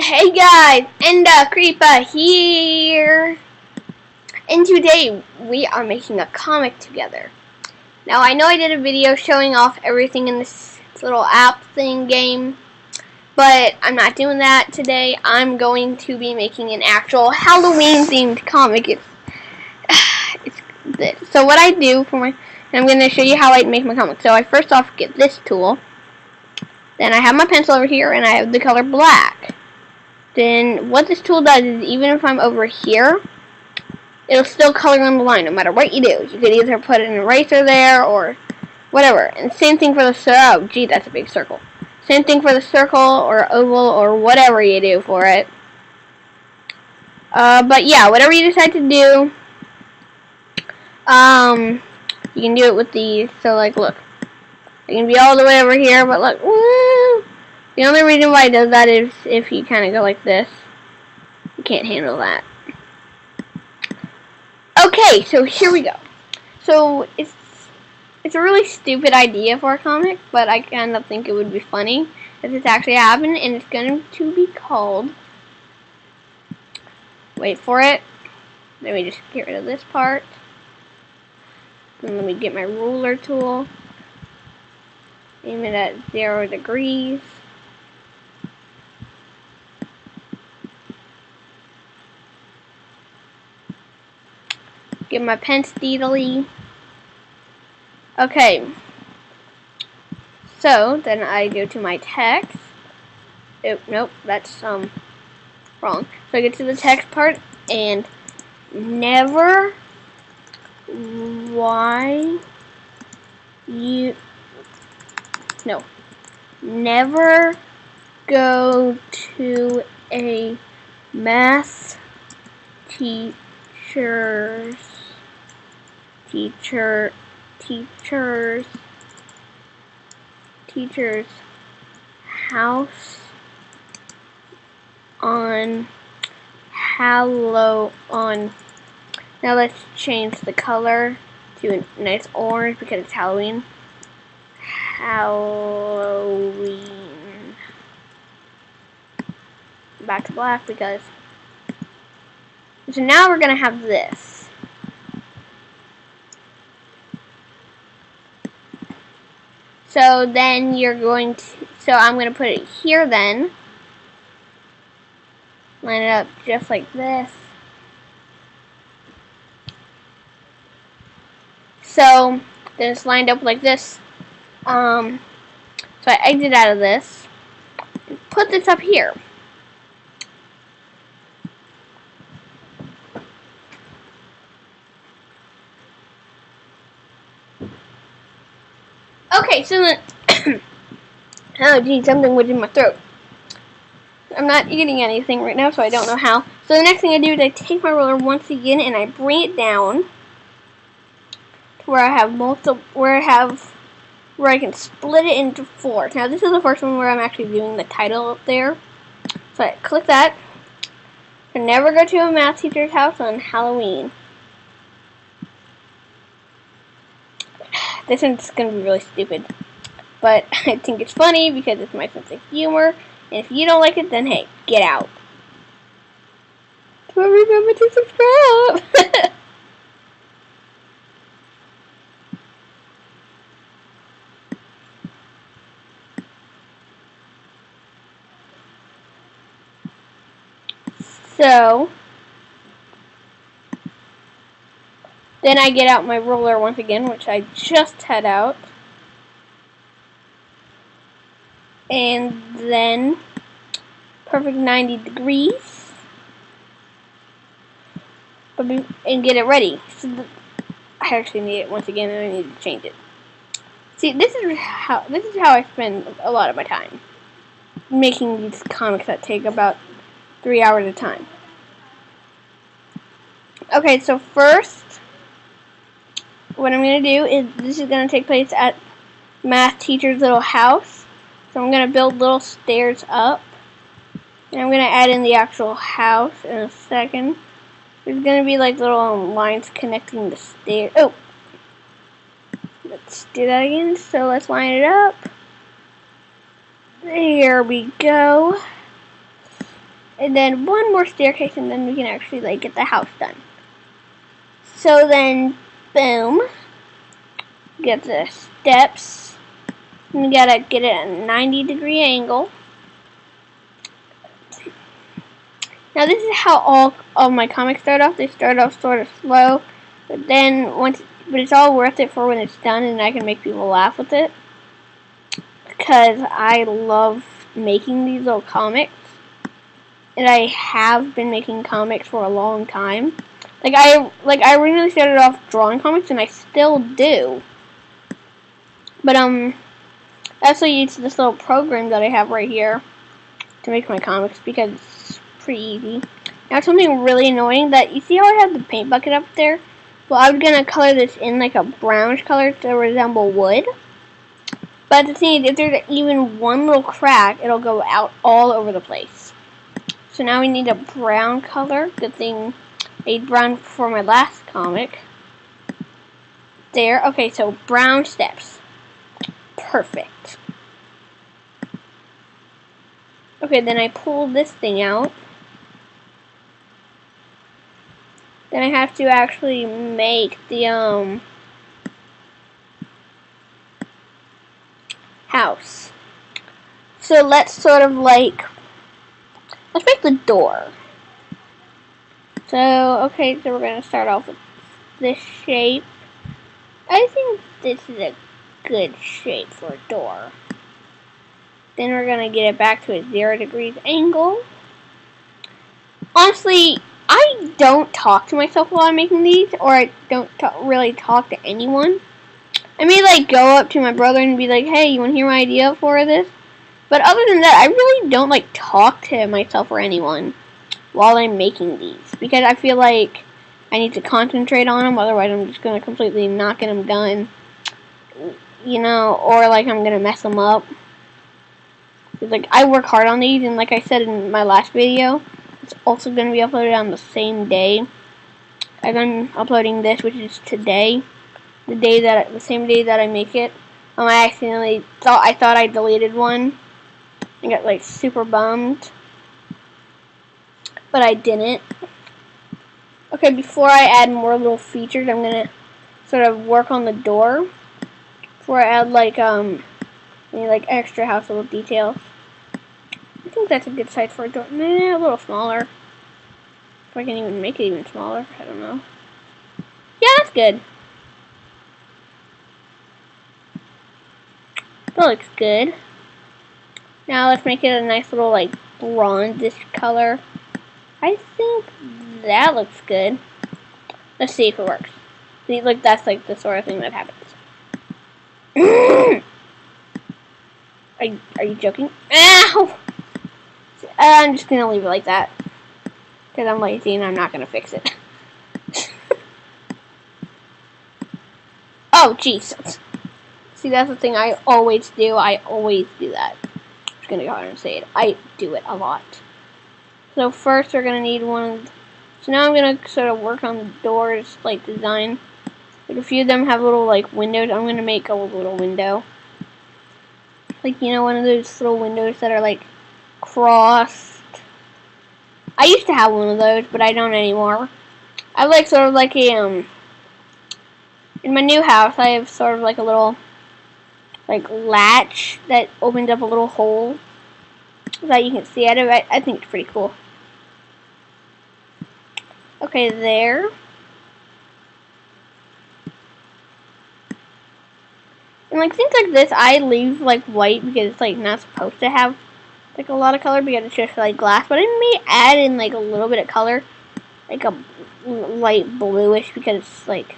Hey guys, Enda Creepa here, and today we are making a comic together. Now I know I did a video showing off everything in this little app thing game, but I'm not doing that today. I'm going to be making an actual Halloween themed comic. It's this. So what I do for my, and I'm going to show you how I make my comic. So I first off get this tool, then I have my pencil over here, and I have the color black. Then what this tool does is even if I'm over here, it'll still color on the line no matter what you do. You could either put an eraser there or whatever. And same thing for the circle. Oh, gee, that's a big circle. Same thing for the circle or oval or whatever you do for it. But yeah, whatever you decide to do, you can do it with these. So like, look, it can be all the way over here, but look, woo! The only reason why it does that is if you kind of go like this. You can't handle that. Okay, so here we go. So it's a really stupid idea for a comic, but I kind of think it would be funny if this actually happened, and it's going to be called, wait for it, let me just get rid of this part, and let me get my ruler tool, aim it at 0 degrees, get my pen steadily. Okay, so then I go to my text. Oh, nope, that's wrong. So I get to the text part and never never go to a math teacher's house on Halloween. Now let's change the color to a nice orange because it's Halloween. Halloween. Back to black because. So now we're gonna have this. So then you're going to. So I'm gonna put it here then. Line it up just like this. So then it's lined up like this. So I exit out of this and put this up here. Okay, so then oh gee, something was in my throat. I'm not eating anything right now, so I don't know how. So the next thing I do is I take my ruler once again and I bring it down to where I have where I can split it into 4. Now this is the first one where I'm actually doing the title up there. So I click that. And never go to a math teacher's house on Halloween. This one's gonna be really stupid, but I think it's funny because it's my sense of humor. And if you don't like it, then hey, get out. Don't remember to subscribe. So then I get out my ruler once again, which I just had out. And then perfect 90 degrees. And get it ready. So I actually need it once again, and I need to change it. See, this is how I spend a lot of my time making these comics that take about 3 hours at a time. Okay, so first, what I'm going to do is this is going to take place at math teacher's little house. So I'm going to build little stairs up. And I'm going to add in the actual house in a second. There's going to be like little lines connecting the stairs. Oh! Let's do that again. So let's line it up. There we go. and then one more staircase, and then we can actually like get the house done. So then, boom, get the steps. We gotta get it at a 90-degree angle. Now this is how all of my comics start off. They start off sort of slow, but then but it's all worth it for when it's done, and I can make people laugh with it. Because I love making these little comics, and I have been making comics for a long time. I originally started off drawing comics, and I still do. But that's why I use this little program that I have right here to make my comics, because it's pretty easy. Now something really annoying, that you see how I have the paint bucket up there? Well, I was gonna color this in like a brownish color to resemble wood. But the thing is, if there's even one little crack, it'll go out all over the place. So now we need a brown color. Good thing I made brown for my last comic. There. Okay, so brown steps. Perfect. Okay, then I pull this thing out. Then I have to actually make the house. So let's let's make the door. So, okay, so we're going to start off with this shape. I think this is a good shape for a door. Then we're going to get it back to a 0 degrees angle. Honestly, I don't talk to myself while I'm making these, or I don't really talk to anyone. I may like go up to my brother and be like, hey, you want to hear my idea for this? But other than that, I really don't like talk to myself or anyone while I'm making these, because I feel like I need to concentrate on them, otherwise I'm just going to completely not get them done, you know, or like I'm going to mess them up. It's like, I work hard on these, and like I said in my last video, it's also going to be uploaded on the same day as I'm uploading this, which is today. The same day that I make it. I accidentally thought I deleted one. I got like super bummed, but I didn't. Okay, before I add more little features, I'm gonna sort of work on the door. Before I add like extra house little details. I think that's a good size for a door. Nah, a little smaller. If I can even make it even smaller, I don't know. Yeah, that's good. That looks good. Now let's make it a nice little like bronze-ish color. I think that looks good. Let's see if it works. See, like that's like the sort of thing that happens. Are you joking? Ow! I'm just gonna leave it like that because I'm lazy and I'm not gonna fix it. Oh, jeez. See, that's the thing I always do. I always do that. I'm just going to go ahead and say it. I do it a lot. So first we're going to need one. So now I'm going to sort of work on the doors, like design. Like a few of them have little like windows. I'm going to make a little window. Like, you know, one of those little windows that are like crossed. I used to have one of those, but I don't anymore. I have like sort of like a, in my new house, I have sort of like a little like latch that opens up a little hole that you can see out of it. I think it's pretty cool. Okay, there. And like things like this, I leave like white because it's like not supposed to have like a lot of color because it's just like glass. But I may add in like a little bit of color, like a light bluish, because it's like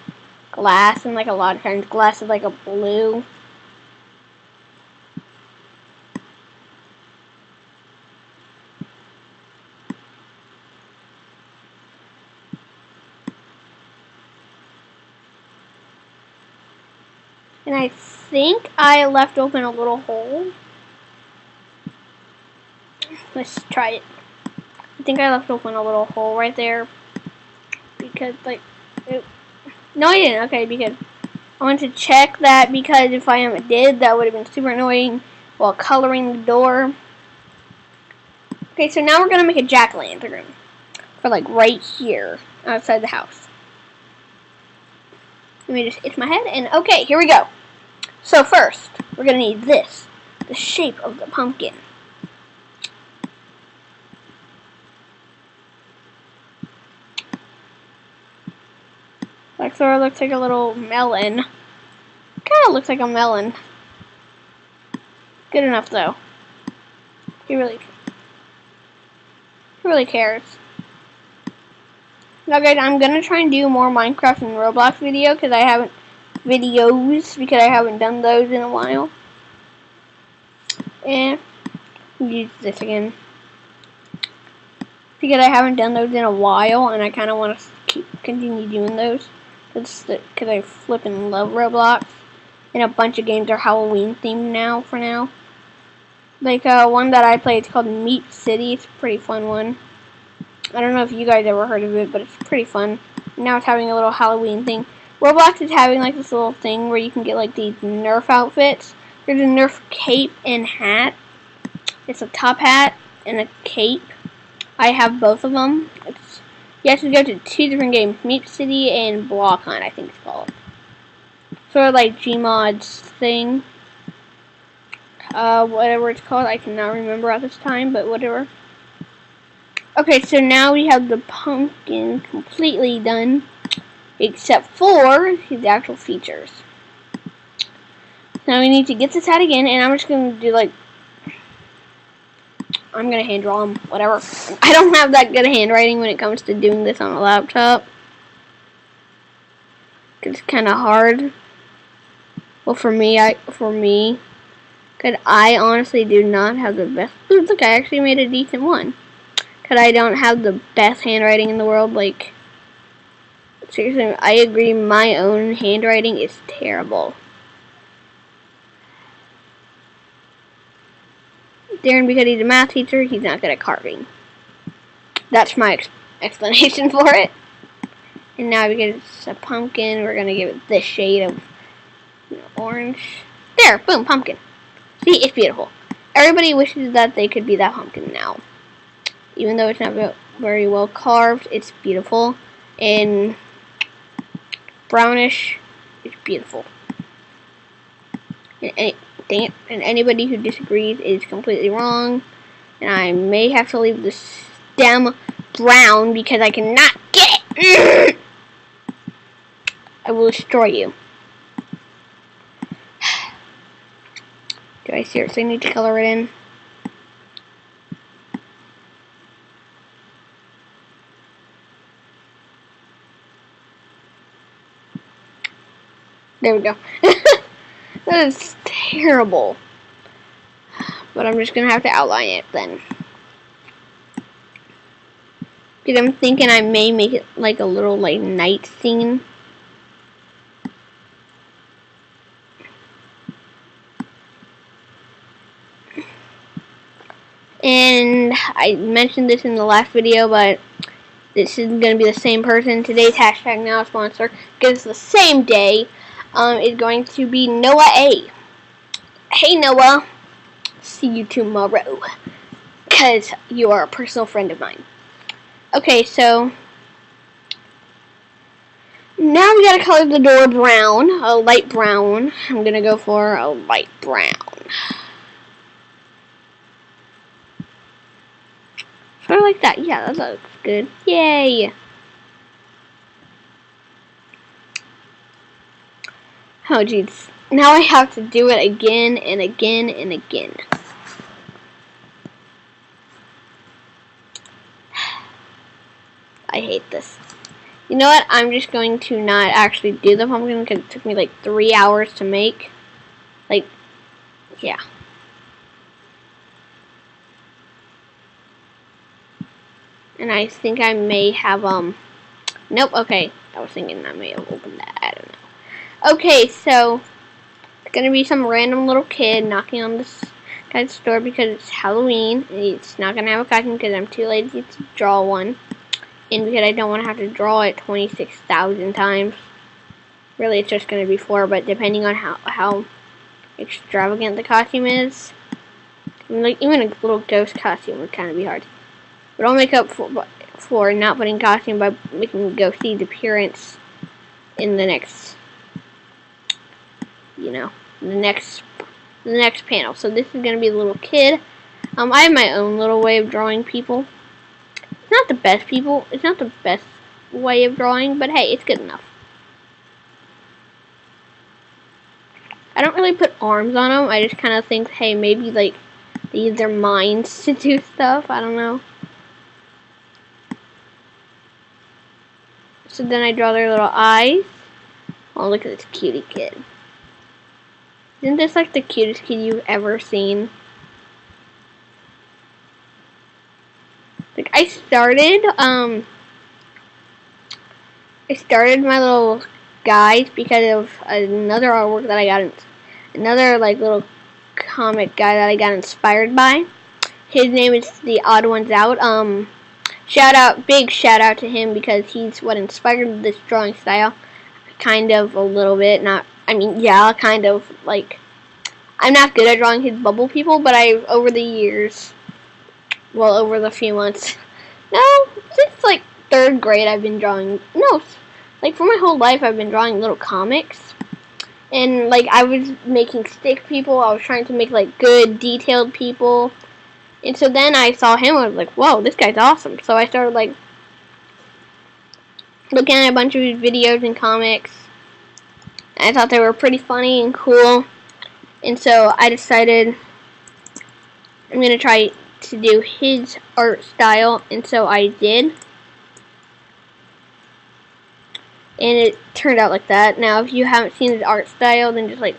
glass, and like a lot of times glass is like a blue. And I think I left open a little hole. Let's try it. I think I left open a little hole right there. Because, like, no, I didn't. Okay, because I wanted to check that, because if I did, that would have been super annoying while coloring the door. Okay, so now we're gonna make a jack-o'-lantern for like right here outside the house. Let me just itch my head, and okay, here we go. So first, we're gonna need this, the shape of the pumpkin. Like sort of looks like a little melon. Kind of looks like a melon. Good enough though. Who really cares? Now guys, I'm gonna try and do more Minecraft and Roblox videos because I haven't done those in a while. And use this again because I haven't done those in a while, and I kind of want to continue doing those. Because I flippin' love Roblox, and a bunch of games are Halloween themed now. For now, like one that I play, it's called Meat City. It's a pretty fun one. I don't know if you guys ever heard of it, but it's pretty fun. Now it's having a little Halloween thing. Roblox is having like this little thing where you can get like these Nerf outfits. There's a Nerf cape and hat. It's a top hat and a cape. I have both of them. You have to go to 2 different games, Meat City and Block Hunt, I think it's called. Sort of like Gmod's thing. Whatever it's called, I cannot remember at this time, but whatever. Okay, so now we have the pumpkin completely done, except for his actual features. Now we need to get this out again, and I'm just going to do like, I'm going to hand draw them, whatever. I don't have that good handwriting when it comes to doing this on a laptop. It's kind of hard. Well, for me, because I honestly do not have the best. Ooh, look, I actually made a decent one. Because I don't have the best handwriting in the world. Like, seriously, I agree, my own handwriting is terrible. Darren, because he's a math teacher, he's not good at carving. That's my explanation for it. And now because it's a pumpkin, we're going to give it this shade of orange. There, boom, pumpkin. See, it's beautiful. Everybody wishes that they could be that pumpkin now. Even though it's not very well carved, it's beautiful. And brownish, it's beautiful. And anybody who disagrees is completely wrong. And I may have to leave the stem brown because I cannot get it. I will destroy you. Do I seriously need to color it in? There we go. That is terrible. But I'm just going to have to outline it then. Because I'm thinking I may make it like a little like night scene. And I mentioned this in the last video, but this is going to be the same person. Today's hashtag now sponsor, because it's the same day, is going to be Noah A. Hey Noah, see you tomorrow, because you are a personal friend of mine. Okay, so now we gotta color the door brown, a light brown. I'm gonna go for a light brown. Sort of like that. Yeah, that looks good. Yay! Oh, jeez. Now I have to do it again and again and again. I hate this. You know what? I'm just going to not actually do the pumpkin because it took me like 3 hours to make. Like, yeah. And I think I may have, nope, okay. I was thinking I may have opened that. I don't know. Okay, so it's going to be some random little kid knocking on this guy's door because it's Halloween. It's not going to have a costume because I'm too lazy to draw one. And because I don't want to have to draw it 26,000 times. Really, it's just going to be 4, but depending on how extravagant the costume is, Like, even a little ghost costume would kind of be hard. But I'll make up for not putting costume by making Ghosty's appearance in the next, you know, the next panel. So this is going to be a little kid. I have my own little way of drawing people. It's not the best people. It's not the best way of drawing, but hey, it's good enough. I don't really put arms on them. I just kind of think, hey, maybe like they use their minds to do stuff. I don't know. So then I draw their little eyes. Oh, look at this cutie kid. Isn't this like the cutest kid you've ever seen? Like, I started my little guide because of another artwork that I got, another like little comic guy that I got inspired by. His name is The Odd Ones Out. Big shout out to him because he's what inspired this drawing style. Kind of a little bit, kind of like, I'm not good at drawing his bubble people, but over the years, well, over the few months, no, since like 3rd grade I've been drawing, like for my whole life I've been drawing little comics. And like I was making stick people, I was trying to make like good detailed people. And so then I saw him, I was like, whoa, this guy's awesome. So I started like looking at a bunch of his videos and comics. I thought they were pretty funny and cool. And so I decided I'm going to try to do his art style. And so I did. And it turned out like that. Now, if you haven't seen his art style, then just like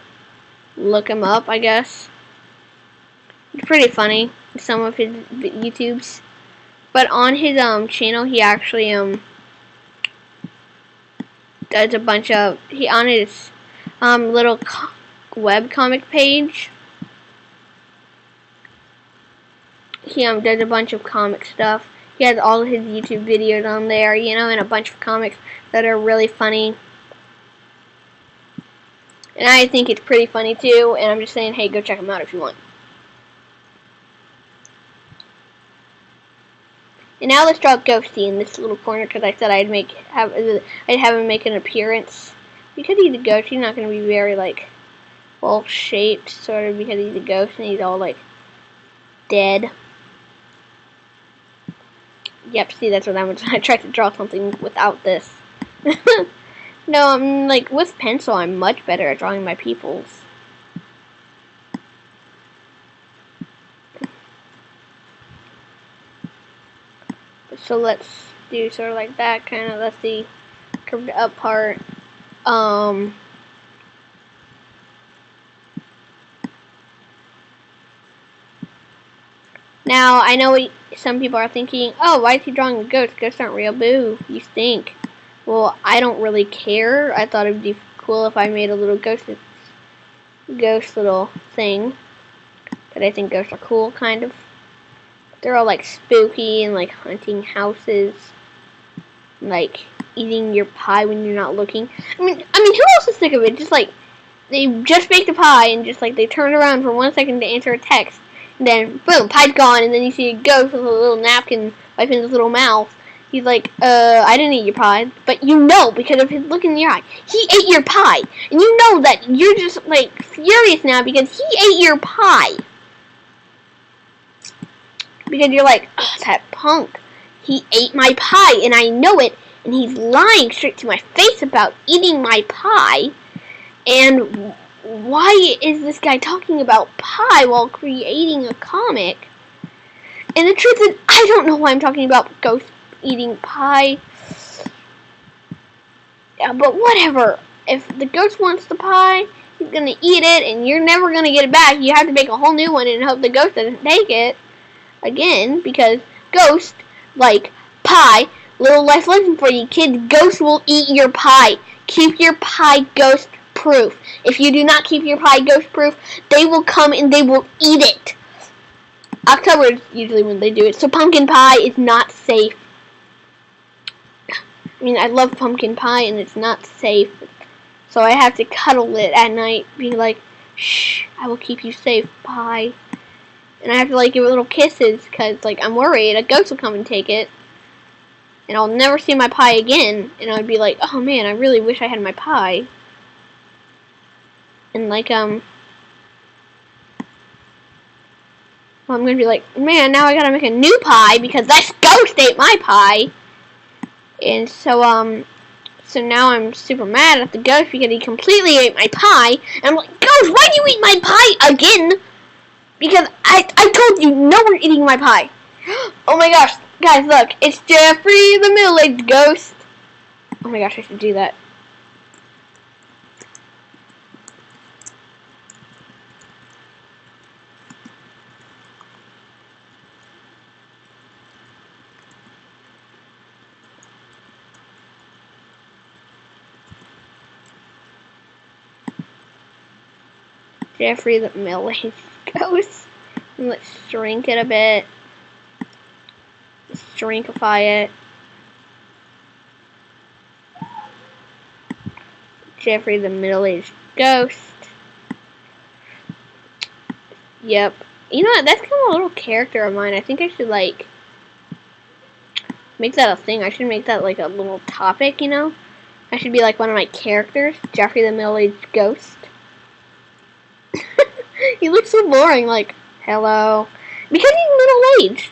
look him up, I guess. It's pretty funny, some of his YouTubes. But on his channel, he actually does a bunch of, on his little web comic page, he does a bunch of comic stuff. He has all of his YouTube videos on there, you know, and a bunch of comics that are really funny. And I think it's pretty funny too, and I'm just saying, hey, go check him out if you want. And now let's draw Ghosty in this little corner because I said I'd have him make an appearance. Because he's a ghost, he's not going to be very like well shaped, sort of, because he's a ghost and he's all like dead. Yep, see, that's what I tried to draw something without this. No, I'm like with pencil. I'm much better at drawing my peoples. So let's do sort of like that, kind of. Let's see, curved up part. Now I know what some people are thinking. Oh, why is he drawing a ghost? Ghosts aren't real. Boo! You stink. Well, I don't really care. I thought it'd be cool if I made a little ghost little thing. But I think ghosts are cool, kind of. They're all like spooky and like haunting houses, like eating your pie when you're not looking. I mean, who else is sick of it? Just like they just baked a pie and just like they turn around for 1 second to answer a text, and then boom, pie's gone, and then you see a ghost with a little napkin wiping his little mouth. He's like, I didn't eat your pie, but you know because of his look in your eye, he ate your pie, and you know that you're just like furious now because he ate your pie. Because you're like, oh, that punk. He ate my pie, and I know it, and he's lying straight to my face about eating my pie. And why is this guy talking about pie while creating a comic? And the truth is, I don't know why I'm talking about ghosts eating pie. Yeah, but whatever. If the ghost wants the pie, he's gonna eat it, and you're never gonna get it back. You have to make a whole new one and hope the ghost doesn't take it. Again, because ghosts like pie. Little life lesson for you kids: ghosts will eat your pie. Keep your pie ghost proof. If you do not keep your pie ghost proof, they will come and they will eat it. October is usually when they do it, so pumpkin pie is not safe. I mean, I love pumpkin pie and it's not safe, so I have to cuddle it at night, being like, shh, I will keep you safe, pie. and I have to like give it little kisses because like I'm worried a ghost will come and take it, and I'll never see my pie again. And I'd be like, oh man, I really wish I had my pie. And like well, I'm gonna be like, man, now I gotta make a new pie because this ghost ate my pie. And so so now I'm super mad at the ghost because he completely ate my pie. And I'm like, ghost, why do you eat my pie again? Because I told you no one's eating my pie. Oh my gosh, guys, look, it's Jeffrey the middle-aged ghost. Oh my gosh, I should do that. Jeffrey the middle-aged ghost. And let's shrink it a bit. Let's shrinkify it. Jeffrey the middle-aged ghost. Yep. You know what? That's kind of a little character of mine. I think I should like make that a thing. I should make that like a little topic, you know? I should be like one of my characters. Jeffrey the middle-aged ghost. He looks so boring, like, hello. Because he's middle-aged.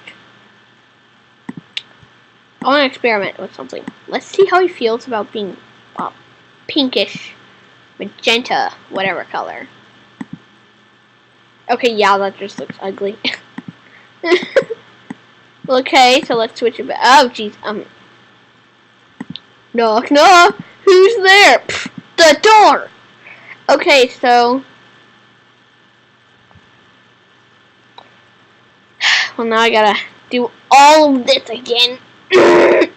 I want to experiment with something. Let's see how he feels about being pinkish, magenta, whatever color. Okay, yeah, that just looks ugly. Okay, so let's switch it back. Oh, jeez. Knock, knock. Who's there? Pfft, the door. Okay, so. Well, now I gotta do all of this again. You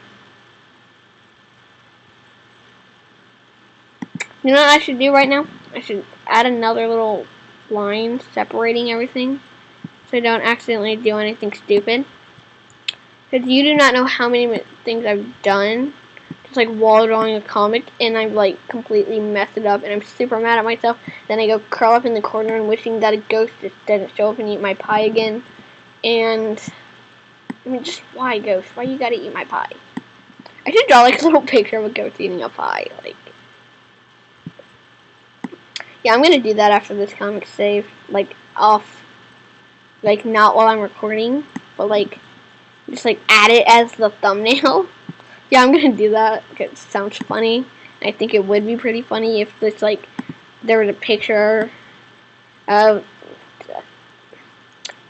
know what I should do right now? I should add another little line separating everything so I don't accidentally do anything stupid. Because you do not know how many things I've done. Just like wall drawing a comic and I've like completely messed it up and I'm super mad at myself. Then I go curl up in the corner and wishing that a ghost just didn't show up and eat my pie again. And I mean, just why, ghost? Why you gotta eat my pie? I should draw like a little picture of a ghost eating a pie. Like, yeah, I'm gonna do that after this comic save. Like off, like not while I'm recording, but like just like add it as the thumbnail. Yeah, I'm gonna do that. It sounds funny. I think it would be pretty funny if this like there was a picture of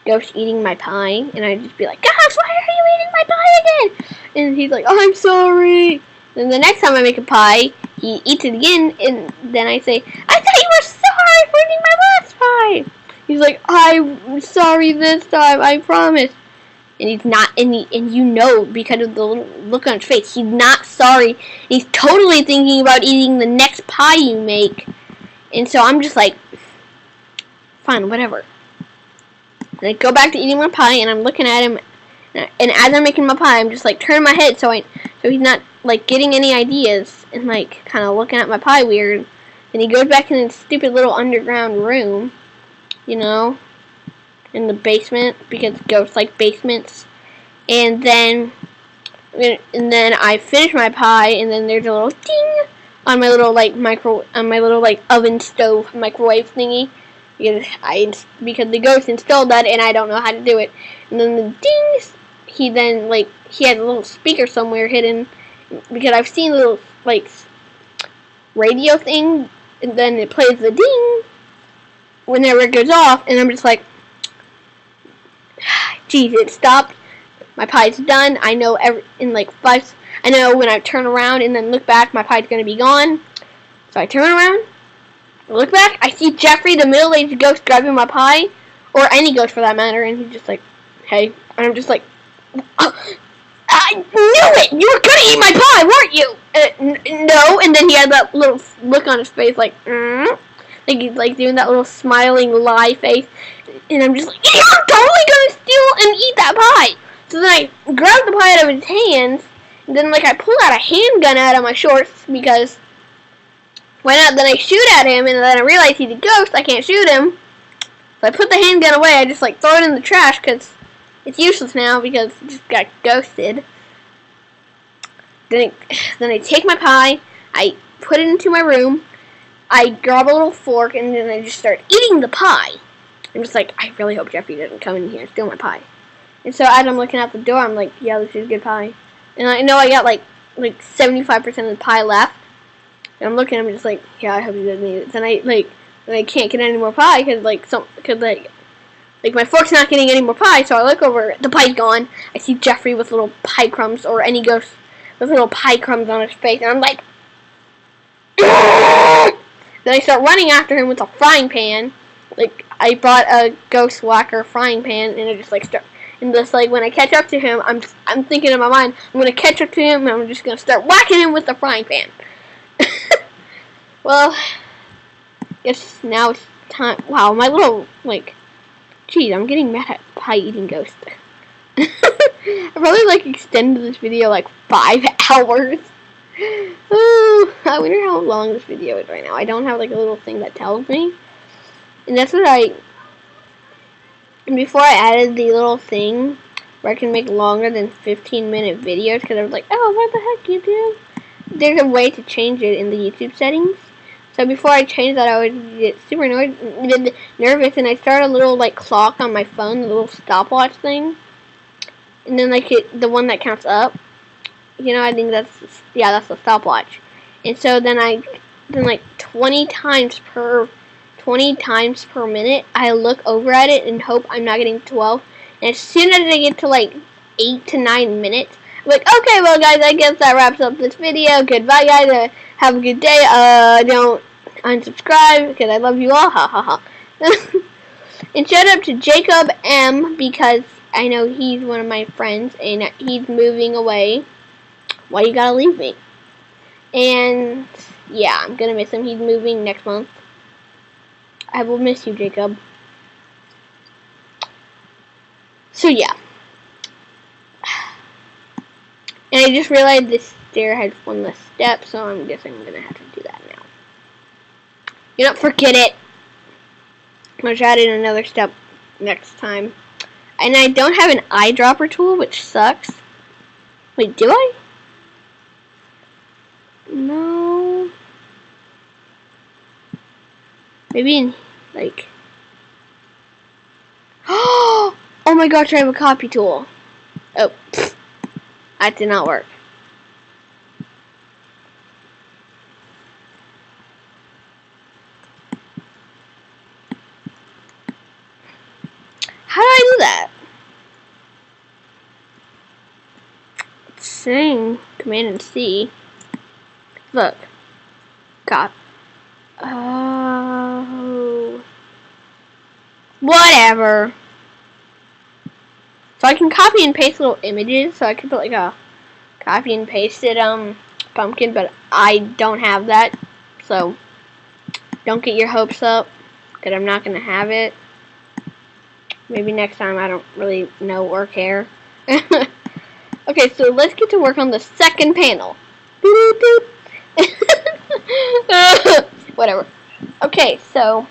ghost eating my pie, and I'd just be like, gosh, why are you eating my pie again? And he's like, oh, I'm sorry. Then the next time I make a pie, he eats it again, and then I say, I thought you were sorry for eating my last pie. He's like, I'm sorry this time, I promise. And he's not, and you know, because of the look on his face, he's not sorry. He's totally thinking about eating the next pie you make. And so I'm just like, fine, whatever. And I go back to eating my pie, and I'm looking at him, and as I'm making my pie, I'm just like turning my head so he's not like getting any ideas, and like kind of looking at my pie weird. And he goes back in his stupid little underground room, you know, in the basement because ghosts like basements. And then I finish my pie, and then there's a little ding on my little like oven stove microwave thingy. Because the ghost installed that and I don't know how to do it. And then the ding, he had a little speaker somewhere hidden because I've seen a little like radio thing, and then it plays the ding whenever it goes off, and I'm just like, geez, it stopped. My pie's done. I know I know when I turn around and then look back, my pie's gonna be gone. So I turn around. Look back, I see Jeffrey, the middle-aged ghost, grabbing my pie, or any ghost for that matter, and he's just like, hey, and I'm just like, oh, I knew it! You were gonna eat my pie, weren't you? No, and then he had that little look on his face, like he's like doing that little smiling lie face, and I'm just like, you're totally gonna steal and eat that pie! So then I grab the pie out of his hands, and then like I pull out a handgun out of my shorts, because why not? Then I shoot at him, and then I realize he's a ghost. I can't shoot him. So I put the handgun away. I just like throw it in the trash because it's useless now because it just got ghosted. Then I take my pie. I put it into my room. I grab a little fork and then I just start eating the pie. I'm just like, I really hope Jeffrey doesn't come in here and steal my pie. And so as I'm looking out the door, I'm like, yeah, this is good pie. And I know I got like 75% of the pie left. And I'm looking, I'm just like, yeah, I hope he doesn't eat it. Then I can't get any more pie because my fork's not getting any more pie. So I look over, the pie's gone. I see Jeffrey with little pie crumbs, or any ghost with little pie crumbs on his face, and I'm like, then I start running after him with a frying pan. Like, I bought a Ghost Whacker frying pan, and I just like start. And just like when I catch up to him, I'm thinking in my mind, I'm gonna catch up to him, and I'm just gonna start whacking him with the frying pan. Well, guess now it's time. Wow, my little geez, I'm getting mad at pie eating ghost. I probably extended this video 5 hours. Ooh, I wonder how long this video is right now. I don't have a little thing that tells me. And that's what before I added the little thing where I can make longer than 15-minute videos, because I was like, oh, what the heck, YouTube? There's a way to change it in the YouTube settings. So before I changed that, I would get super nervous, and I started a little clock on my phone, the little stopwatch thing. And then the one that counts up. You know, I think that's the stopwatch. And so then 20 times per minute, I look over at it and hope I'm not getting 12. And as soon as I get to 8 to 9 minutes, I'm like, okay, well guys, I guess that wraps up this video. Goodbye, guys. Have a good day. Don't unsubscribe because I love you all. Ha ha ha. And shout out to Jacob M, because I know he's one of my friends and he's moving away. Why you gotta leave me? And yeah, I'm gonna miss him. He's moving next month. I will miss you, Jacob. So yeah. And I just realized this stair has one less step, so I'm guessing I'm gonna have to do that now. You don't forget it. I'll add in another step next time. And I don't have an eyedropper tool, which sucks. Wait, do I? No. Maybe in oh my gosh, I have a copy tool. Oh, that did not work. How do I do that? It's saying Command and C. Look. God. Oh. Whatever. So I can copy and paste little images. So I can put a copy and pasted pumpkin, but I don't have that. So don't get your hopes up, because I'm not gonna have it. Maybe next time. I don't really know or care. Okay, so let's get to work on the second panel. Boop, boop. Whatever. Okay, so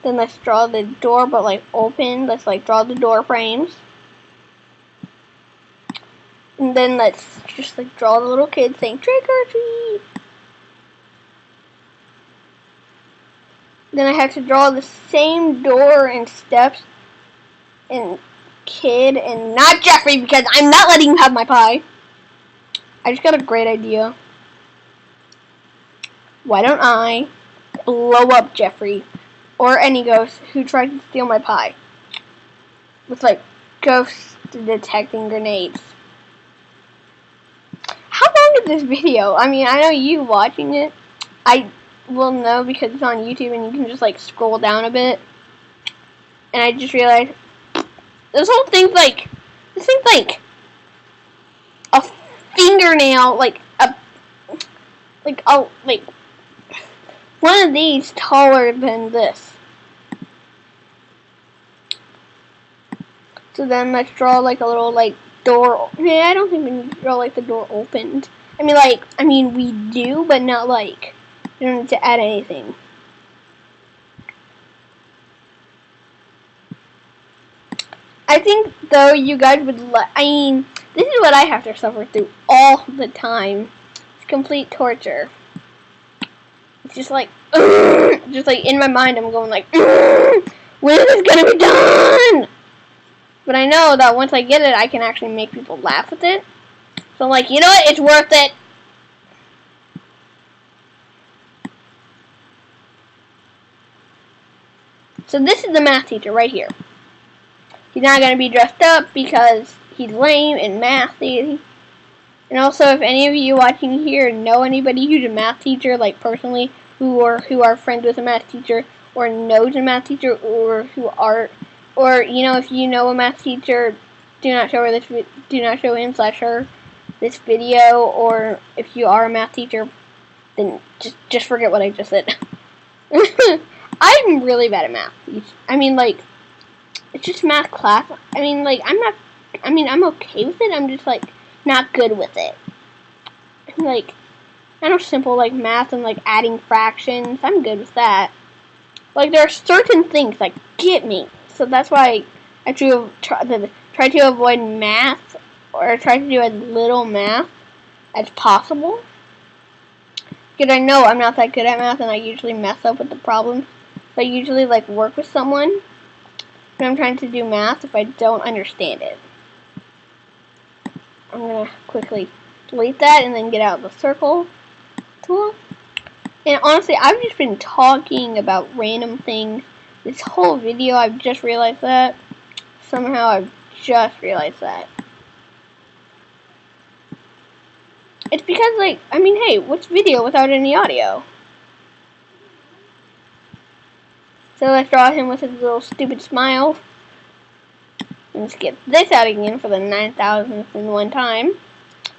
then let's draw the door, but open. Let's draw the door frames. And then let's just draw the little kid saying trick or treat. Then I have to draw the same door and steps and kid and not Jeffrey, because I'm not letting him have my pie. I just got a great idea. Why don't I blow up Jeffrey or any ghost who tried to steal my pie with ghost detecting grenades? How long is this video? I mean, I know you watching it. I will know because it's on YouTube and you can just scroll down a bit. And I just realized this whole thing's a fingernail, one of these taller than this. So then let's draw a little door. Yeah, I don't think we need to draw the door opened. I mean we do, but not you don't need to add anything. I think, though, you guys would I mean, this is what I have to suffer through all the time. It's complete torture. It's just like, just like in my mind, I'm going like, when is this gonna be done? But I know that once I get it, I can actually make people laugh with it. So I'm like, you know what? It's worth it. So this is the math teacher right here. He's not going to be dressed up because he's lame in math. And also, if any of you watching here know anybody who's a math teacher, like personally, who are friends with a math teacher, or knows a math teacher, or if you know a math teacher, do not show him/her this video. Or if you are a math teacher, then just forget what I just said. I'm really bad at math. I mean, like, it's just math class. I mean, like, I'm okay with it. I'm just, like, not good with it. Like, I know simple, like, math and, like, adding fractions. I'm good with that. Like, there are certain things that get me. So that's why I try to avoid math, or try to do as little math as possible. Because I know I'm not that good at math, and I usually mess up with the problems. I usually, like, work with someone when I'm trying to do math if I don't understand it. I'm going to quickly delete that and then get out the circle tool. And honestly, I've just been talking about random things this whole video. I've just realized that. Somehow I've just realized that. It's because, like, I mean, hey, what's video without any audio? So let's draw him with his little stupid smile. Let's get this out again for the 9,000th and one time.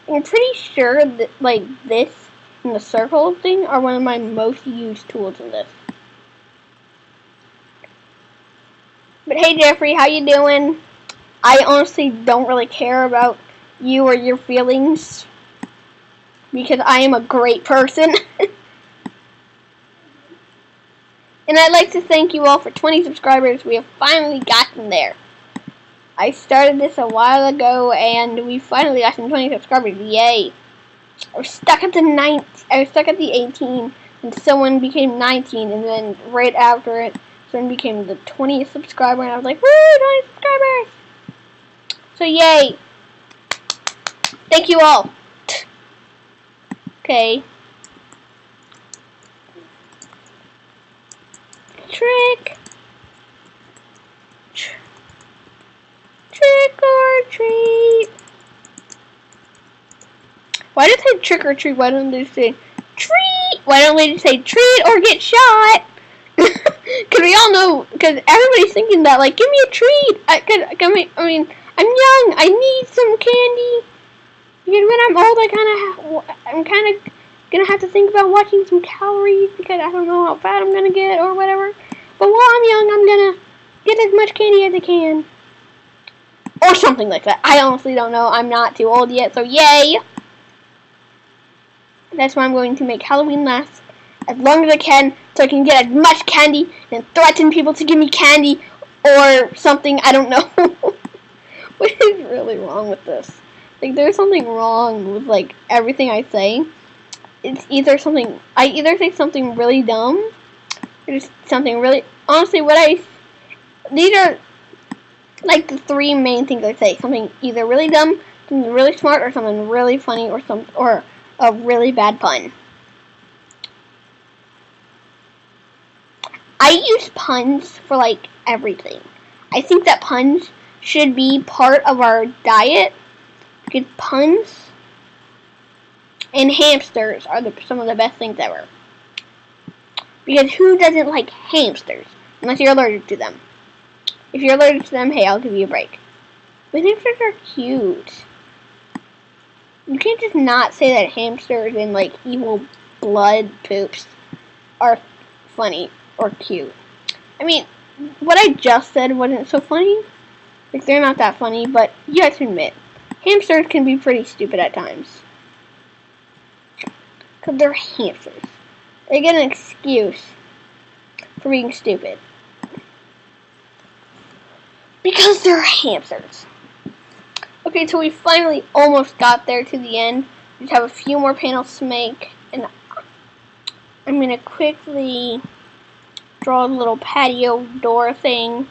I'm pretty sure that, like, this and the circle thing are one of my most used tools in this. But hey, Jeffrey, how you doing? I honestly don't really care about you or your feelings, because I am a great person. And I'd like to thank you all for 20 subscribers. We have finally gotten there. I started this a while ago, and we finally got some 20 subscribers. Yay! I was stuck at the 18, and someone became 19, and then right after it, someone became the 20th subscriber, and I was like, woo, 20 subscribers! So yay! Thank you all. Okay. Trick or treat. Why do they say trick or treat? Why don't they say treat? Why don't they just say treat or get shot? Because we all know, because everybody's thinking that, like, give me a treat. I mean, I'm young. I need some candy. Because when I'm old, I'm kind of gonna have to think about watching some calories, because I don't know how fat I'm gonna get or whatever. But while I'm young, I'm gonna get as much candy as I can. Or something like that. I honestly don't know. I'm not too old yet, so yay! That's why I'm going to make Halloween last as long as I can, so I can get as much candy and threaten people to give me candy or something. I don't know. What is really wrong with this? Like, there's something wrong with, like, everything I say. It's either something, I either say something really dumb, or just something really, honestly, these are, like, the three main things I say. Something either really dumb, something really smart, or something really funny, or a really bad pun. I use puns for, like, everything. I think that puns should be part of our diet, because puns and hamsters are some of the best things ever. Because who doesn't like hamsters? Unless you're allergic to them. If you're allergic to them, hey, I'll give you a break. But hamsters are cute. You can't just not say that hamsters and, like, evil blood poops are funny or cute. I mean, what I just said wasn't so funny. Like, they're not that funny, but you have to admit, hamsters can be pretty stupid at times. Because they're hamsters. They get an excuse for being stupid. because they're hamsters. Okay, so we finally almost got there to the end. We just have a few more panels to make, and I'm gonna quickly draw a little patio door thing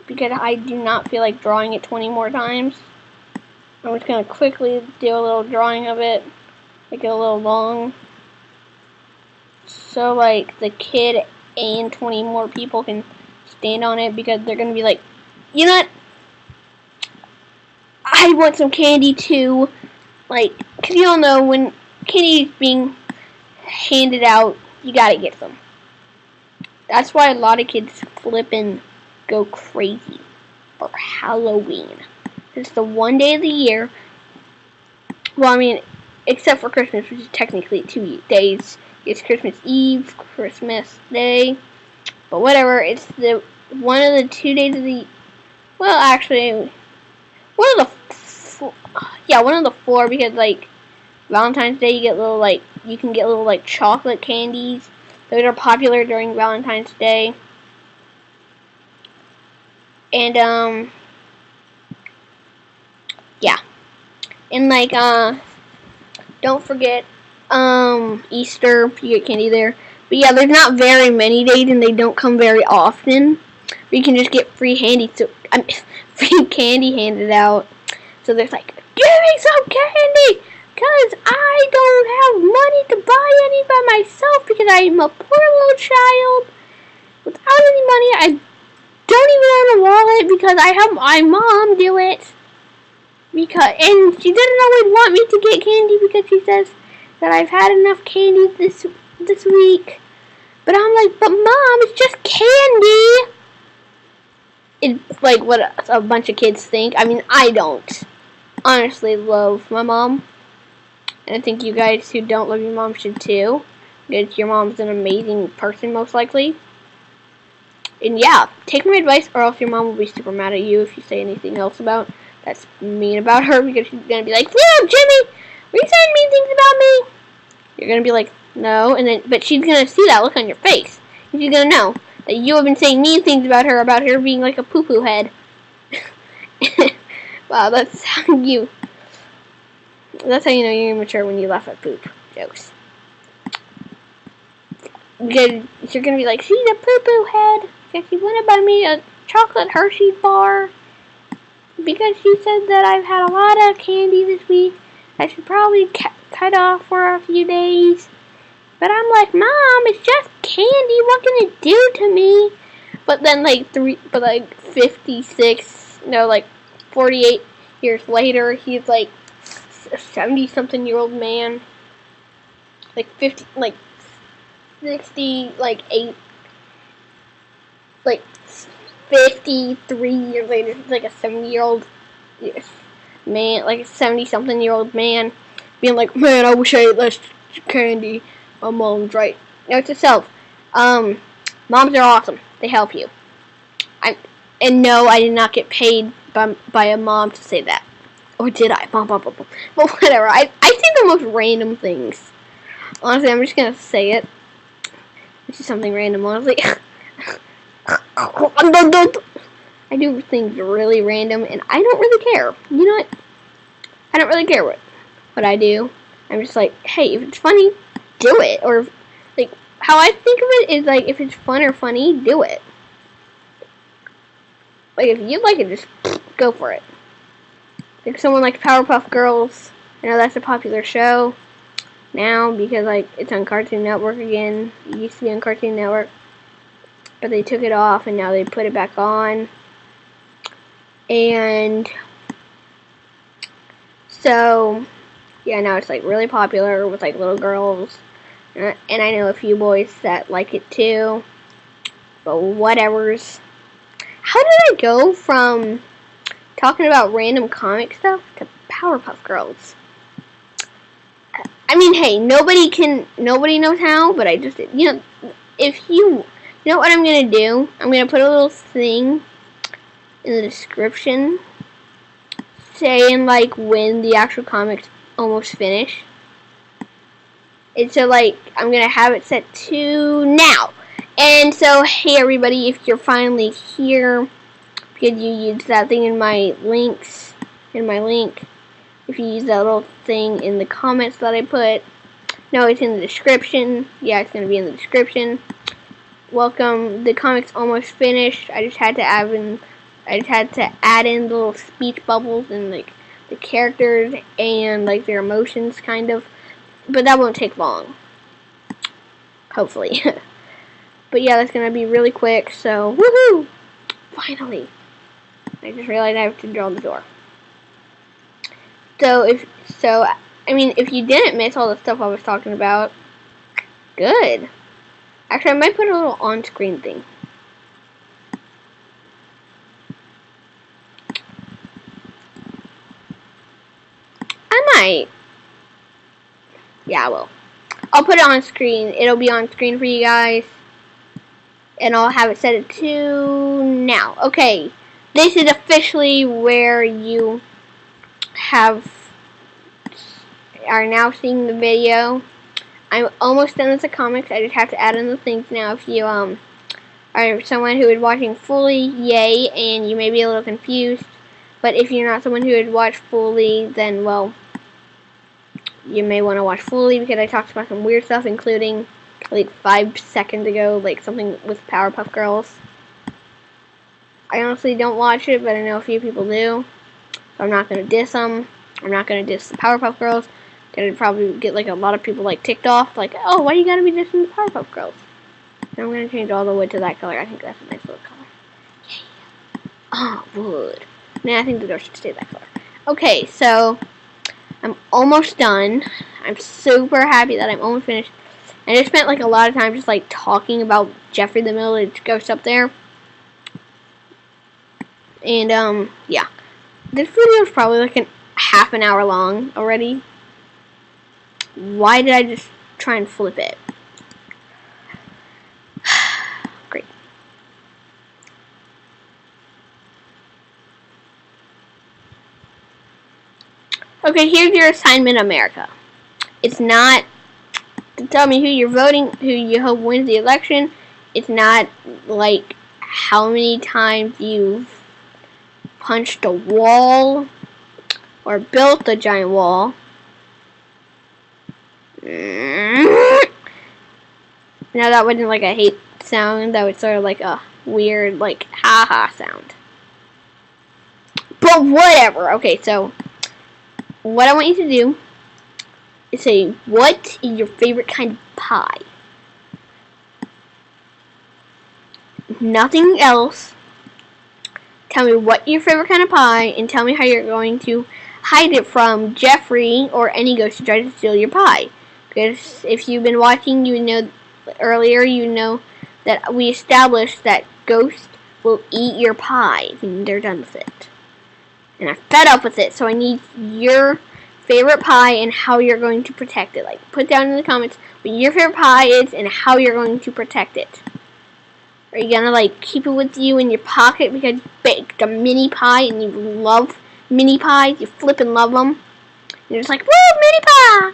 because I do not feel like drawing it 20 more times. I'm just gonna quickly do a little drawing of it, make it a little long, so like the kid and 20 more people can stand on it, because they're gonna be like, you know what? I want some candy too. Like, cause you all know when candy is being handed out, you gotta get some. That's why a lot of kids flip and go crazy for Halloween. It's the one day of the year. Well, I mean, except for Christmas, which is technically 2 days. It's Christmas Eve, Christmas Day, but whatever. It's the one of the 2 days of the. Well, actually, one of the 4, because like Valentine's Day, you get little like you can get little like chocolate candies. Those are popular during Valentine's Day. And yeah. And like don't forget Easter, you get candy there. But yeah, there's not very many days and they don't come very often. But you can just get free free candy handed out. So there's like, give me some candy! Because I don't have money to buy any by myself because I'm a poor little child without any money. I don't even own a wallet because I have my mom do it. And she doesn't always want me to get candy because she says that I've had enough candy this week. But I'm like, but Mom, it's just candy. It's like what a bunch of kids think. I mean, I don't honestly love my mom. And I think you guys who don't love your mom should too. Because your mom's an amazing person, most likely. And yeah, take my advice or else your mom will be super mad at you if you say anything else that's mean about her, because she's going to be like, no, Jimmy, were you saying mean things about me? You're going to be like, no, but she's going to see that look on your face. And she's going to know that you have been saying mean things about her being like a poo-poo head. Wow, that's how you know you're immature, when you laugh at poop jokes. Because you're going to be like, she's a poo-poo head, because she wanted to buy me a chocolate Hershey bar. Because she said that I've had a lot of candy this week, I should probably cut off for a few days. But I'm like, Mom, it's just candy. What can it do to me? But then, 48 years later, he's like a 70-something-year-old man. 60, 53 years later, he's like a 70-year-old man, like a 70-something-year-old man, being like, man, I wish I ate less candy. My mom's right. Note to self, moms are awesome. They help you. And no, I did not get paid by a mom to say that. Or did I? But whatever. I say the most random things. Honestly, I'm just going to say it. This is something random, honestly. I do things really random, and I don't really care. You know what? I don't really care what I do. I'm just like, hey, if it's funny, do it. Or, like, how I think of it is, like, if it's fun or funny, do it. Like, if you like it, just go for it. Like, someone like Powerpuff Girls, I know that's a popular show now because, like, it's on Cartoon Network again. It used to be on Cartoon Network, but they took it off, and now they put it back on. And so, yeah, now it's, like, really popular with, like, little girls. And I know a few boys that like it, too. But whatevers. How did I go from talking about random comic stuff to Powerpuff Girls? I mean, hey, nobody knows how, but I just, you know what I'm going to do? I'm going to put a little thing in the description saying, like, when the actual comic's almost finished. And so, like, I'm going to have it set to now. And so, hey, everybody, if you're finally here because you use that thing in my links, in my link. If you use that little thing in the comments that I put. No, it's in the description. Yeah, it's going to be in the description. Welcome. The comic's almost finished. I just had to add in the little speech bubbles and like the characters and like their emotions kind of. But that won't take long. Hopefully. But yeah, that's gonna be really quick, so woohoo! Finally. I just realized I have to draw the door. If you didn't miss all the stuff I was talking about, good. Actually, I might put a little on-screen thing. I might. Yeah, I will. I'll put it on screen. It'll be on screen for you guys. And I'll have it set to now. Okay. This is officially where you are now seeing the video. I'm almost done with the comics. I just have to add in the things now. If you are someone who is watching fully, yay, and you may be a little confused. But if you're not someone who would watch fully, then, well, you may want to watch fully because I talked about some weird stuff, including, like, 5 seconds ago, like, something with Powerpuff Girls. I honestly don't watch it, but I know a few people do. So I'm not going to diss them. I'm not going to diss the Powerpuff Girls. Because I'd probably get, like, a lot of people, like, ticked off. Like, oh, why you gotta be dissing the Powerpuff Girls? And I'm going to change all the wood to that color. I think that's a nice little color. Yeah. Oh, wood. Nah, I think the door should stay that color. Okay, so I'm almost done. I'm super happy that I'm almost finished. I just spent, like, a lot of time just, like, talking about Jeffrey the Village Ghost up there. And, yeah. This video is probably, like, half an hour long already. Why did I just try and flip it? Great. Okay, here's your assignment, America. It's not to tell me who you're voting, who you hope wins the election. It's not like how many times you've punched a wall or built a giant wall. Now that wasn't like a hate sound, that was sort of like a weird, like, haha sound. But whatever. Okay, so what I want you to do is say, what is your favorite kind of pie? Nothing else. Tell me what your favorite kind of pie, and tell me how you're going to hide it from Jeffrey or any ghost who tries to steal your pie. Because if you've been watching, you know earlier, you know that we established that ghosts will eat your pie when they're done with it. And I'm fed up with it, so I need your favorite pie and how you're going to protect it. Like, put down in the comments what your favorite pie is and how you're going to protect it. Are you gonna, like, keep it with you in your pocket because you baked a mini pie and you love mini pies? You flippin' love them. You're just like, woo, mini pie!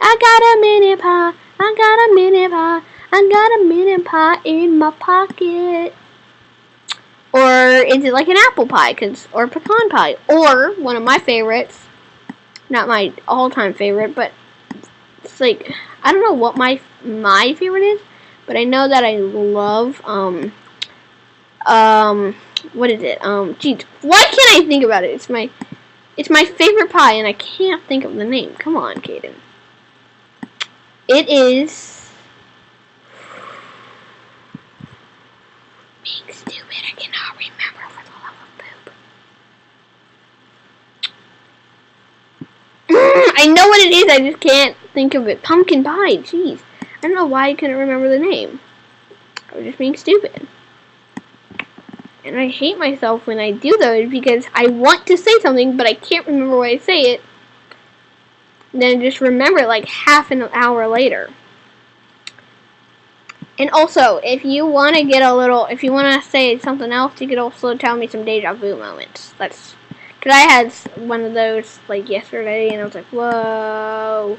I got a mini pie. I got a mini pie. I got a mini pie in my pocket. Or is it like an apple pie, or pecan pie? Or one of my favorites, not my all-time favorite, but it's like, I don't know what my favorite is, but I know that I love, what is it? Geez, why can't I think about it? It's my favorite pie, and I can't think of the name. Come on, Caden. It is being stupid. I cannot remember for the love of poop. I know what it is. I just can't think of it. Pumpkin pie. Jeez. I don't know why I couldn't remember the name. I was just being stupid. And I hate myself when I do those because I want to say something, but I can't remember why I say it. Then just remember it like half an hour later. And also, if you want to if you want to say something else, you could also tell me some deja vu moments. Because I had one of those like yesterday, and I was like, whoa,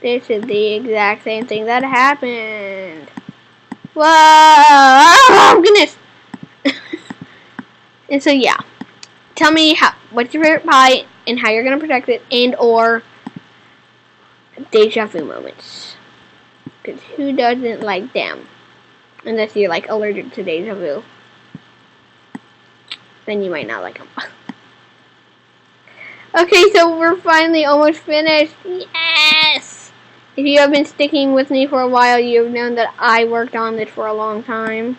this is the exact same thing that happened. Whoa, oh goodness. And so yeah, tell me what's your favorite pie and how you're gonna protect it, and or deja vu moments. Because who doesn't like them? Unless you're like allergic to deja vu, then you might not like them. Okay, so we're finally almost finished. Yes! If you have been sticking with me for a while, you've known that I worked on this for a long time.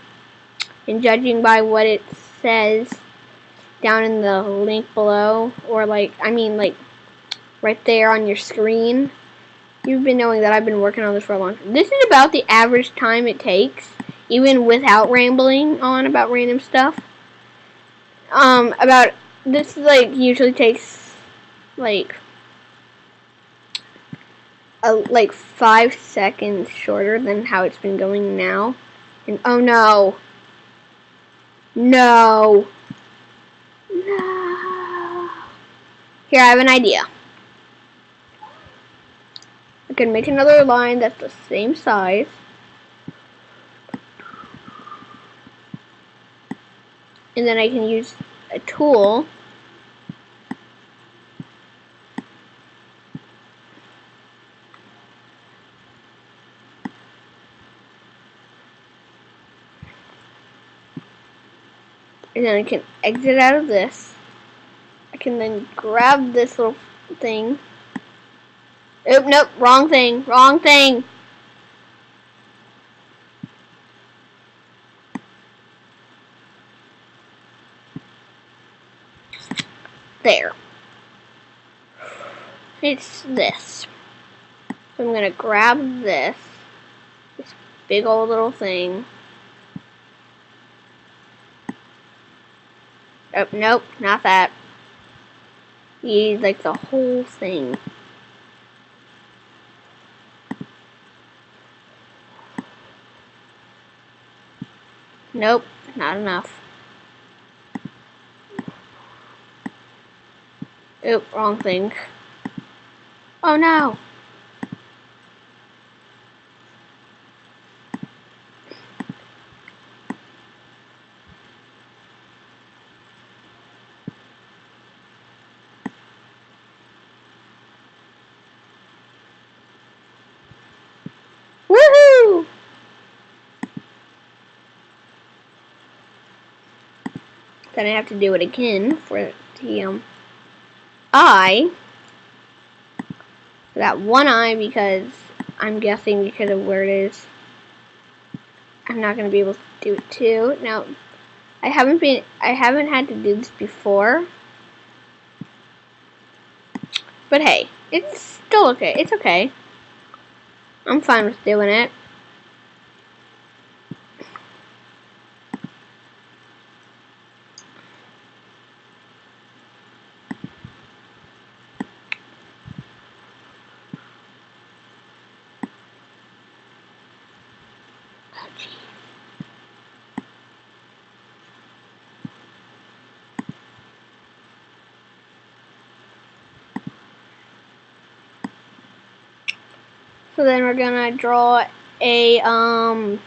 And judging by what it says down in the link below, or like right there on your screen, you've been knowing that I've been working on this for a long time. This is about the average time it takes, even without rambling on about random stuff. This usually takes like 5 seconds shorter than how it's been going now. And oh no. No. No. Here, I have an idea. I can make another line that's the same size. And then I can use a tool and then I can exit out of this. I can then grab this little thing. Oop, nope, wrong thing, wrong thing. There. It's this. So I'm gonna grab this big old little thing. Oh, nope, not that. You need like the whole thing. Nope, not enough. Oop, wrong thing. Oh no! Woohoo! Then I have to do it again for the eye. That one eye, because I'm guessing because of where it is, I'm not gonna be able to do it too. Now, I haven't had to do this before, but hey, it's still okay. It's okay. I'm fine with doing it. Oh, geez. So then we're gonna draw a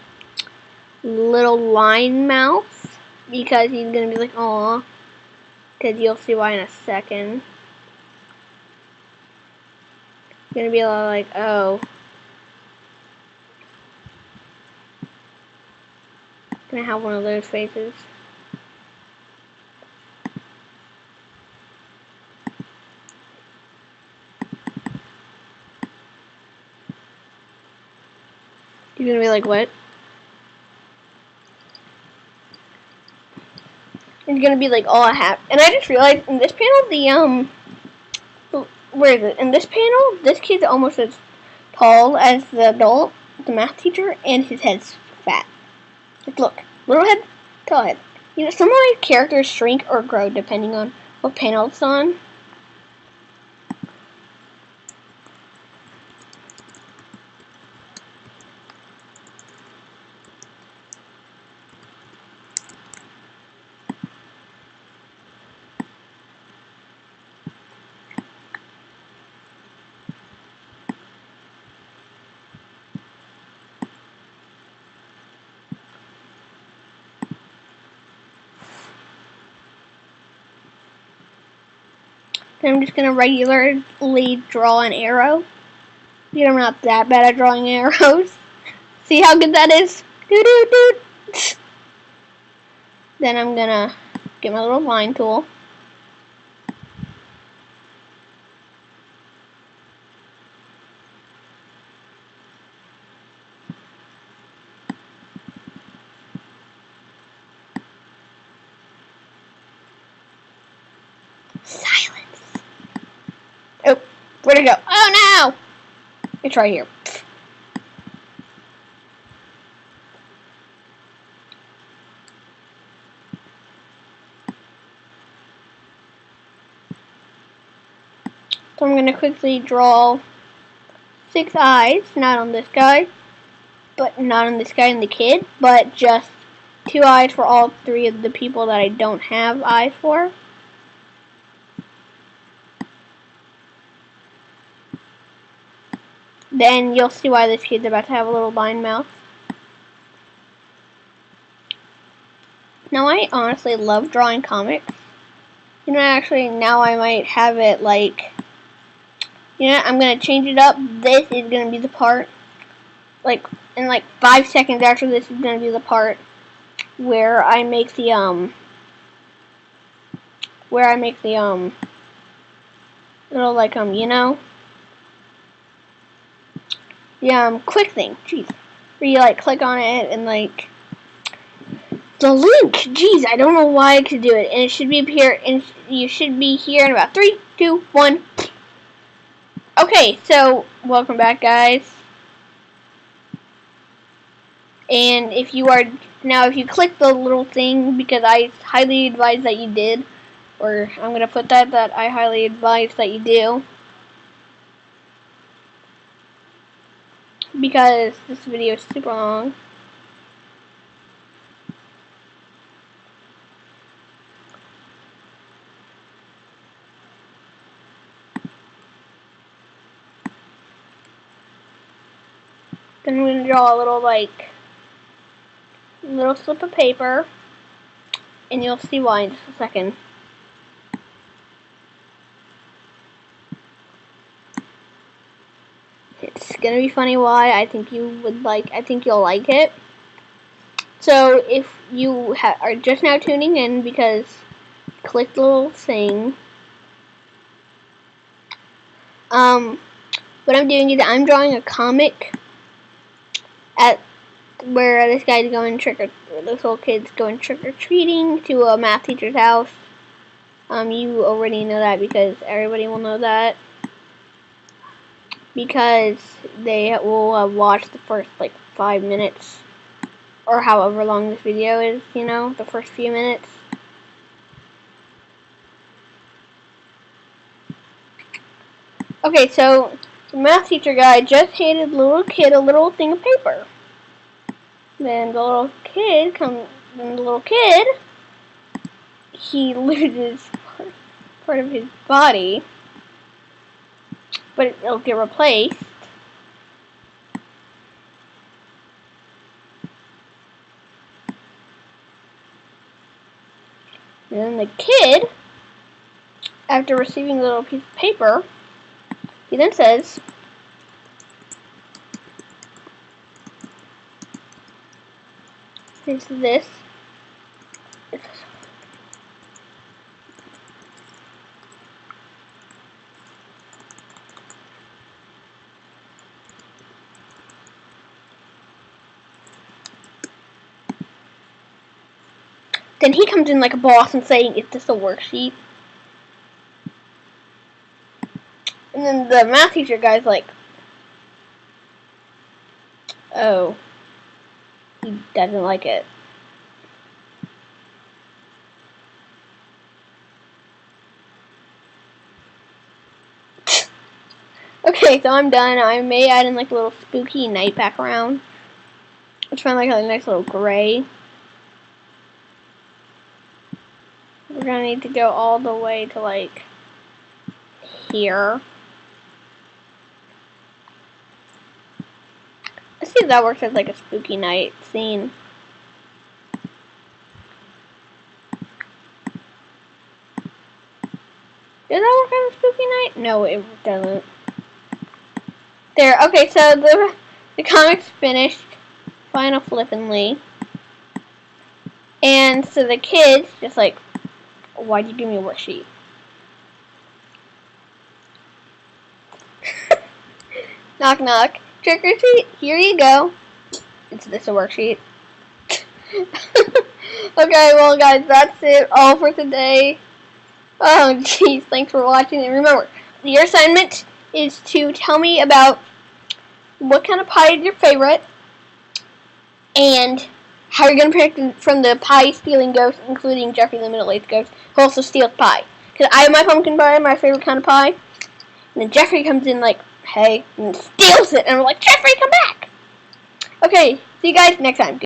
little lion mouth, because he's gonna be like, aw, because you'll see why in a second. He's gonna be like, oh. Gonna have one of those faces. He's gonna be like, what? He's gonna be like, oh, I have. And I just realized in this panel, where is it? In this panel, this kid's almost as tall as the adult, the math teacher, and his head's fat. Like, look, little head, tall head. You know, some of my characters shrink or grow depending on what panel it's on. Then I'm just gonna regularly draw an arrow. You know, I'm not that bad at drawing arrows. See how good that is? Doo-doo-doo. Then I'm gonna get my little line tool. Silence. Oh, where'd it go? Oh no! It's right here. So I'm gonna quickly draw 6 eyes, not on this guy, but not on this guy and the kid, but just 2 eyes for all 3 of the people that I don't have eyes for. Then you'll see why this kid's about to have a little blind mouth. Now I honestly love drawing comics. You know, actually now I might have it like, you know, I'm gonna change it up. This is gonna be the part, like, in like 5 seconds after this is gonna be the part where I make the little like you know, the quick thing. Jeez, where you like click on it and like the link. Jeez, I don't know why I could do it, and it should be here, and you should be here in about 3, 2, 1. Okay, so welcome back, guys. And if you click the little thing, because I highly advise that you did, or I'm gonna put that I highly advise that you do, because this video is super long. Then I'm gonna draw a little slip of paper, and you'll see why in just a second. It's gonna be funny why. I think you'll like it. So if you are just now tuning in, because click the little thing. What I'm doing is I'm drawing a comic at where this little kid's going trick or treating to a math teacher's house. You already know that because everybody will know that, because they will have watched the first like 5 minutes or however long this video is. You know, the first few minutes. Okay, so the math teacher guy just handed the little kid a little thing of paper. Then the little kid, he loses part of his body, but it'll get replaced. And then the kid, after receiving the little piece of paper, he then says, "Here's this." Then he comes in like a boss and saying, "Is this a worksheet?" And then the math teacher guy's like, "Oh, he doesn't like it." Okay, so I'm done. I may add in like a little spooky night background. Let's find like a nice little gray. We're gonna need to go all the way to like here. Let's see if that works as like a spooky night scene. Does that work on a spooky night? No, it doesn't. There. Okay, so the comic's finished. Final flippantly. And so the kids just like, why'd you give me a worksheet? Knock knock. Trick or treat. Here you go. Is this a worksheet? Okay, well guys, that's it all for today. Oh jeez, thanks for watching, and remember, your assignment is to tell me about what kind of pie is your favorite, and how you're going to protect from the pie stealing ghost, including Jeffrey the Middle-Aged Ghost, who also steals pie. Because I have my pumpkin pie, my favorite kind of pie, and then Jeffrey comes in like, hey, and steals it, and we're like, Jeffrey, come back! Okay, see you guys next time.